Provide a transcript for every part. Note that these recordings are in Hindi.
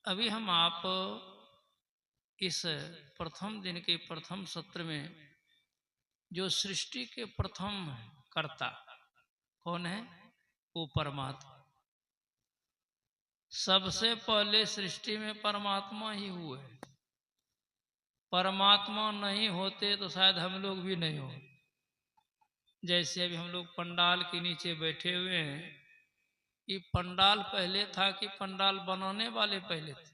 अभी हम आप इस प्रथम दिन के प्रथम सत्र में जो सृष्टि के प्रथम कर्ता कौन है, वो परमात्मा। सबसे पहले सृष्टि में परमात्मा ही हुए। परमात्मा नहीं होते तो शायद हम लोग भी नहीं हो। जैसे अभी हम लोग पंडाल के नीचे बैठे हुए हैं, ये पंडाल पहले था कि पंडाल बनाने वाले पहले थे?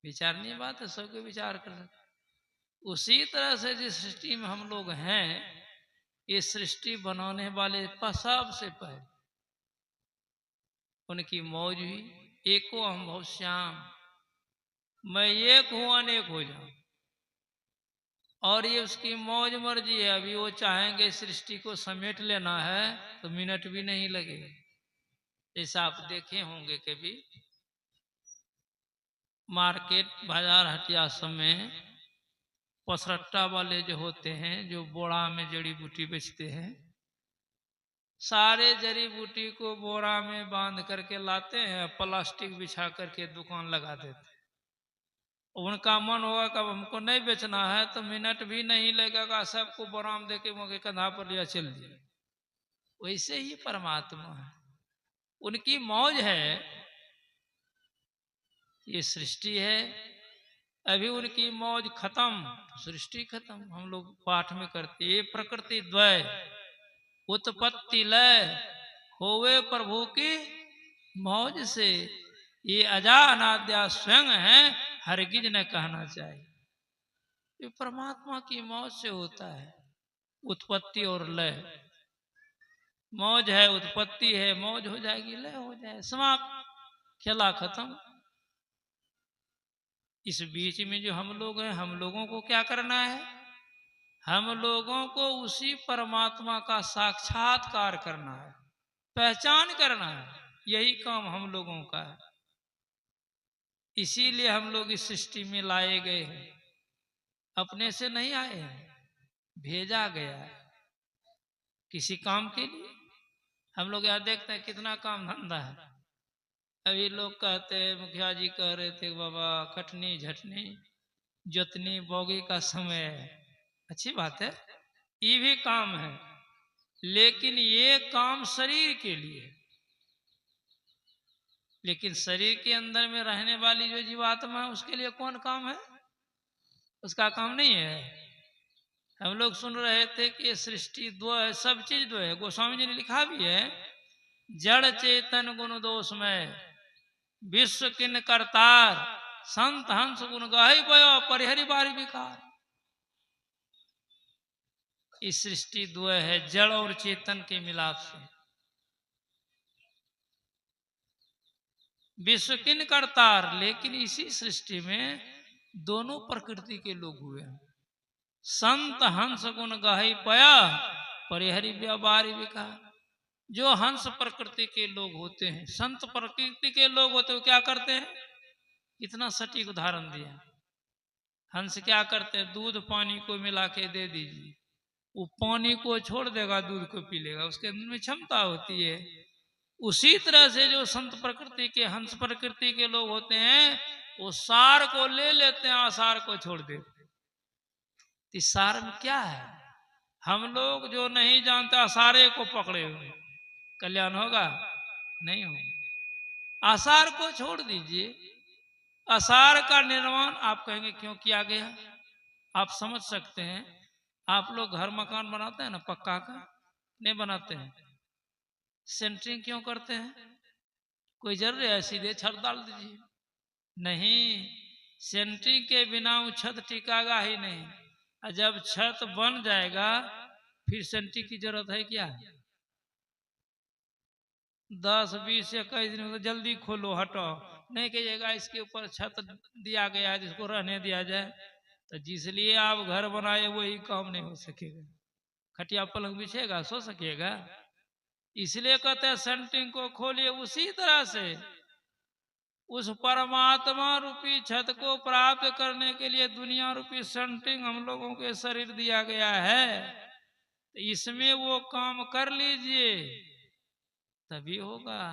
विचारनीय बात है, सबके विचार कर सकते। उसी तरह से जिस सृष्टि में हम लोग हैं, ये सृष्टि बनाने वाले सबसे पहले उनकी मौज हुई। एको हम बहुत श्याम, मैं एक हूं अनेक हो जाऊं, और ये उसकी मौज मर्जी है। अभी वो चाहेंगे सृष्टि को समेट लेना है तो मिनट भी नहीं लगेगा। जैसा आप देखे होंगे कभी मार्केट बाजार हटिया सब में पसरट्टा वाले जो होते हैं, जो बोरा में जड़ी बूटी बेचते हैं, सारे जड़ी बूटी को बोरा में बांध करके लाते हैं, प्लास्टिक बिछा करके दुकान लगा देते हैं। उनका मन होगा कि हमको नहीं बेचना है तो मिनट भी नहीं लगेगा, सबको बोरा में देके मुझे कंधा पर लिया चल दिए। वैसे ही परमात्मा है, उनकी मौज है। ये सृष्टि है, अभी उनकी मौज खत्म तो सृष्टि खत्म। हम लोग पाठ में करते, ये प्रकृति द्वय उत्पत्ति लय होवे प्रभु की मौज से। ये अजा अनाद्या स्वयं है, हरगिज न कहना चाहिए। ये परमात्मा की मौज से होता है उत्पत्ति और लय। मौज है, उत्पत्ति है, मौज हो जाएगी, लय हो जाए, समाप्त, खेला खत्म। इस बीच में जो हम लोग हैं, हम लोगों को क्या करना है? हम लोगों को उसी परमात्मा का साक्षात्कार करना है, पहचान करना है। यही काम हम लोगों का है। इसीलिए हम लोग इस सृष्टि में लाए गए हैं, अपने से नहीं आए हैं, भेजा गया है किसी काम के लिए। हम लोग यहाँ देखते हैं कितना काम धंधा है। अभी लोग कहते हैं, मुखिया जी कह रहे थे, बाबा कटनी झटनी जोतनी बोगी का समय है। अच्छी बात है, ये भी काम है, लेकिन ये काम शरीर के लिए। लेकिन शरीर के अंदर में रहने वाली जो जीवात्मा है, उसके लिए कौन काम है? उसका काम नहीं है। हम लोग सुन रहे थे कि ये सृष्टि दो है, सब चीज दो है। गोस्वामी जी ने लिखा भी है, जड़ चेतन गुण दोषमय विश्व किन करतार संत हंस गुण गाही पयो परिहरि बारी विकार। इस सृष्टि द्वय है, जड़ और चेतन के मिलाप से। विश्व किन करतार, लेकिन इसी सृष्टि में दोनों प्रकृति के लोग हुए हैं। संत हंस गुण गाही पया परिहरि बारी विकार। जो हंस प्रकृति के लोग होते हैं, संत प्रकृति के लोग होते हैं, वो क्या करते हैं? इतना सटीक उदाहरण दिया। हंस क्या करते हैं? दूध पानी को मिला के दे दीजिए, वो पानी को छोड़ देगा, दूध को पी लेगा, उसके अंदर में क्षमता होती है। उसी तरह से जो संत प्रकृति के, हंस प्रकृति के लोग होते हैं, वो सार को ले लेते हैं, आसार को छोड़ देते हैं। इस सार में क्या है? हम लोग जो नहीं जानते, आसारे को पकड़े हुए, कल्याण होगा? नहीं होगा। आसार को छोड़ दीजिए। आसार का निर्माण आप कहेंगे क्यों किया गया? आप समझ सकते हैं। आप लोग घर मकान बनाते हैं ना, पक्का का नहीं बनाते हैं, सेंटरिंग क्यों करते हैं? कोई जरूरी है सीधे छत डाल दीजिए? नहीं, सेंटरिंग के बिना वो छत टिकागा ही नहीं। और जब छत बन जाएगा फिर सेंटरिंग की जरूरत है क्या? 10, 20, 21 दिन तो जल्दी खोलो, हटो, नहीं कहिएगा इसके ऊपर छत दिया गया है जिसको रहने दिया जाए। तो जिसलिए आप घर बनाए वही काम नहीं हो सकेगा। खटिया पलंग बिछेगा, सो सकेगा? इसलिए कहते हैं सेंटरिंग को खोलिए। उसी तरह से उस परमात्मा रूपी छत को प्राप्त करने के लिए दुनिया रूपी सेंटरिंग हम लोगों के शरीर दिया गया है। तो इसमें वो काम कर लीजिए, तभी होगा।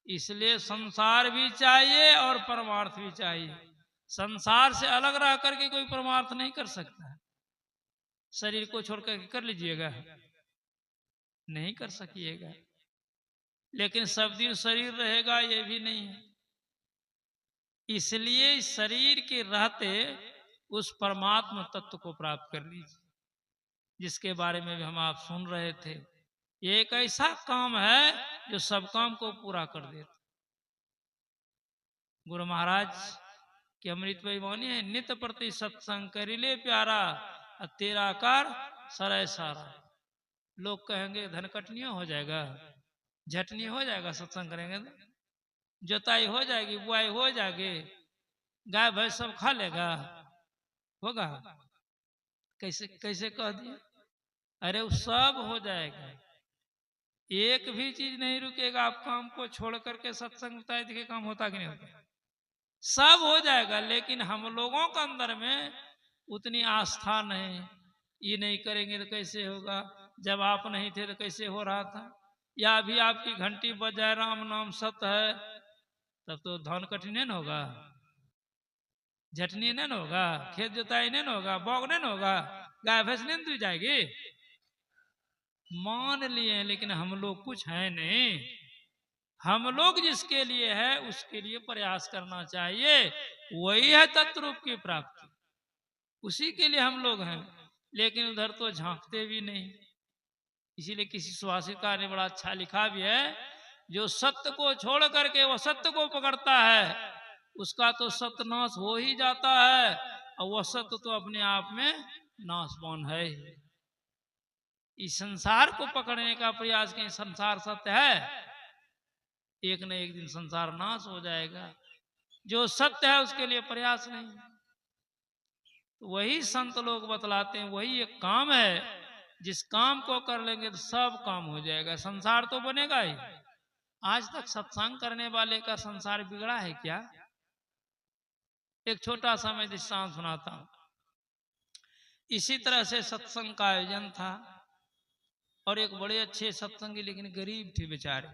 इसलिए संसार भी चाहिए और परमार्थ भी चाहिए। संसार से अलग रह करके कोई परमार्थ नहीं कर सकता। शरीर को छोड़ करके कर लीजिएगा, नहीं कर सकिएगा। लेकिन सब दिन शरीर रहेगा ये भी नहीं है। इसलिए शरीर के रहते उस परमात्मा तत्व को प्राप्त कर लीजिए, जिसके बारे में भी हम आप सुन रहे थे। ये एक ऐसा काम है जो सब काम को पूरा कर देता। गुरु महाराज की अमृत वाणी है, नित्य प्रति सत्संग करिले प्यारा, तेरा कार सराय सारा। लोग कहेंगे धनकटनियों हो जाएगा, झटनी हो जाएगा, सत्संग करेंगे तो जोताई हो जाएगी, बुआई हो जाएगी, गाय भैंस सब खा लेगा, होगा? कैसे कैसे कह दिया? अरे वो सब हो जाएगा, एक भी चीज नहीं रुकेगा। आप काम को छोड़ करके सत्संग बताए देखिए, काम होता कि नहीं होता? सब हो जाएगा। लेकिन हम लोगों के अंदर में उतनी आस्था नहीं। ये नहीं करेंगे तो कैसे होगा? जब आप नहीं थे तो कैसे हो रहा था? या अभी आपकी घंटी बजाए राम नाम सत्य है, तब तो धन कठिन नहीं होगा, झटनी नहीं होगा, खेत जोताई नहीं होगा, बौग नहीं होगा, गाय भैंस नहीं दूध जाएगी। मान लिए, लेकिन हम लोग कुछ है नहीं। हम लोग जिसके लिए है उसके लिए प्रयास करना चाहिए। वही है तत्व रूप की प्राप्ति, उसी के लिए हम लोग हैं। लेकिन उधर तो झांकते भी नहीं। इसीलिए किसी सुभाषितकार ने बड़ा अच्छा लिखा भी है, जो सत्य को छोड़ करके वो सत्य को पकड़ता है, उसका तो सत्यनाश हो ही जाता है, और वह सत्य तो अपने आप में नाशवान है। इस संसार को पकड़ने का प्रयास कहीं, संसार सत्य है, एक न एक दिन संसार नाश हो जाएगा। जो सत्य है उसके लिए प्रयास नहीं। तो वही संत लोग बतलाते हैं, वही एक काम है, जिस काम को कर लेंगे तो सब काम हो जाएगा, संसार तो बनेगा ही। आज तक सत्संग करने वाले का संसार बिगड़ा है क्या? एक छोटा सा मैं दृष्टांत सुनाता हूं। इसी तरह से सत्संग का आयोजन था, और एक बड़े अच्छे सत्संगी, लेकिन गरीब थे बेचारे।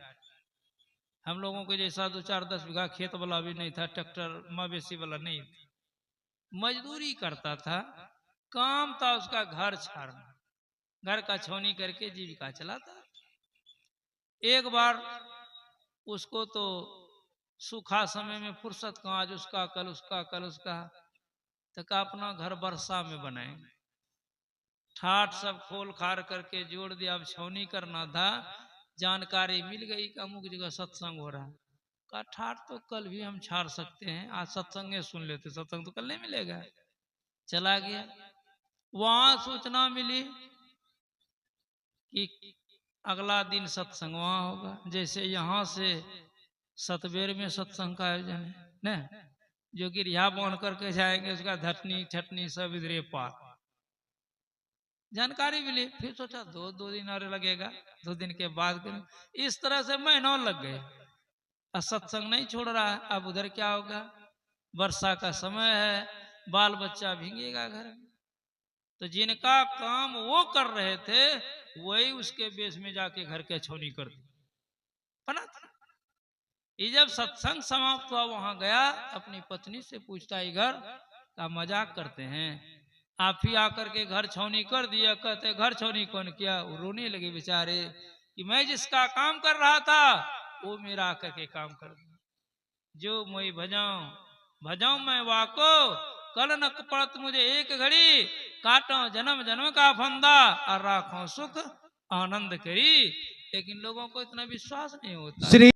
हम लोगों के जैसा 2-4-10 बीघा खेत वाला भी नहीं था, ट्रैक्टर मवेशी वाला नहीं था, मजदूरी करता था। काम था उसका घर छाड़ना, घर का छौनी करके जीविका चलाता। एक बार उसको तो सूखा समय में फुर्सत कहाँ, आज उसका कल उसका कल उसका, तक अपना घर बरसा में बनाएंगे। ठाठ सब खोल खार करके जोड़ दिया। अब छौनी करना था, जानकारी मिल गई कि अमुक जगह सत्संग हो रहा है। कहा ठाठ तो कल भी हम छाड़ सकते हैं, आज सत्संग सुन लेते, सत्संग तो कल नहीं मिलेगा। चला गया, वहां सूचना मिली कि अगला दिन सत्संग वहां होगा। जैसे यहाँ से सतबेर में सत्संग का आयोजन है न, जो कि रिहा बांध करके जाएंगे, उसका धटनी छटनी सब इधरे पार। जानकारी मिली, फिर सोचा दो दिन और लगेगा, 2 दिन के बाद करें। इस तरह से महीनों लग गए, सत्संग नहीं छोड़ रहा है। अब उधर क्या होगा? वर्षा का समय है, बाल बच्चा भीगेगा घर में। तो जिनका काम वो कर रहे थे, वही उसके बेस में जाके घर के छौनी कर दी। ये जब सत्संग समाप्त हुआ, वहां गया, अपनी पत्नी से पूछता, इधर का मजाक करते हैं, आप ही आकर के घर छौनी कर दिया। कहते घर छौनी कौन किया? वो रोने लगे बेचारे कि मैं जिसका काम कर रहा था वो मेरा आकर के काम कर दिया। जो मैं भजाऊं मैं वाको, कल न पड़त मुझे एक घड़ी, काटो जन्म जन्म का फंदा, और राखो सुख आनंद करी। लेकिन लोगों को इतना विश्वास नहीं होता।